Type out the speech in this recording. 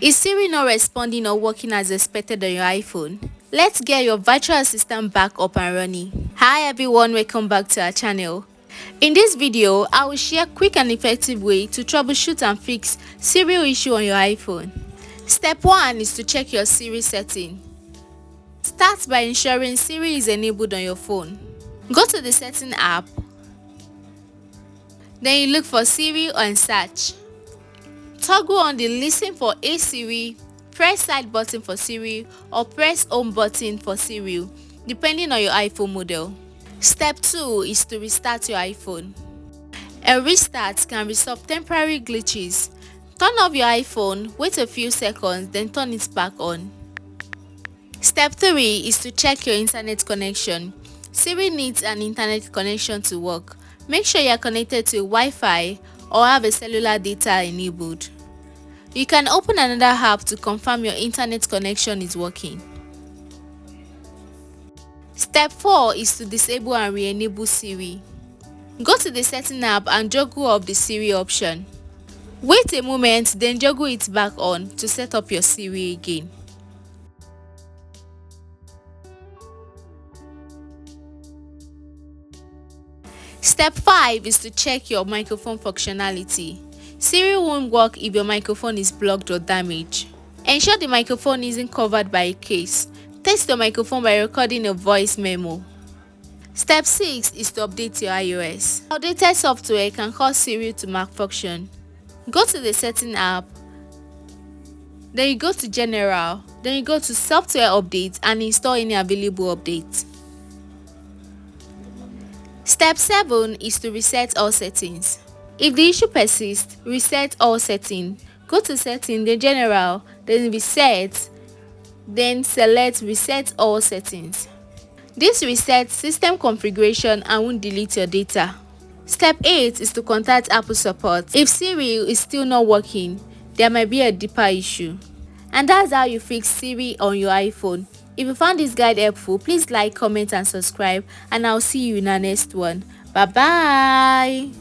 Is Siri not responding or working as expected on your iPhone? Let's get your virtual assistant back up and running. Hi everyone, welcome back to our channel. In this video, I will share quick and effective way to troubleshoot and fix Siri issue on your iPhone. Step 1 is to check your Siri setting. Start by ensuring Siri is enabled on your phone. Go to the setting app. Then you look for Siri and search. Toggle on the listen for a Siri, press side button for Siri or press home button for Siri, depending on your iPhone model. Step 2 is to restart your iPhone. A restart can resolve temporary glitches. Turn off your iPhone, wait a few seconds, then turn it back on. Step 3 is to check your internet connection. Siri needs an internet connection to work. Make sure you are connected to Wi-Fi or have a cellular data enabled. You can open another app to confirm your internet connection is working. Step 4 is to disable and re-enable Siri. Go to the setting app and juggle up the Siri option. Wait a moment, then juggle it back on to set up your Siri again. Step 5 is to check your microphone functionality. Siri won't work if your microphone is blocked or damaged. Ensure the microphone isn't covered by a case. Test your microphone by recording a voice memo. Step 6 is to update your iOS. Outdated software can cause Siri to malfunction. Go to the setting app. Then you go to General. Then you go to Software Updates and install any available updates. Step 7 is to reset all settings. If the issue persists, reset all settings. Go to Settings, then General, then Reset, then select Reset all settings. This resets system configuration and won't delete your data. Step 8 is to contact Apple support. If Siri is still not working, there might be a deeper issue. And that's how you fix Siri on your iPhone. If you found this guide helpful, please like, comment and subscribe, and I'll see you in our next one. Bye bye.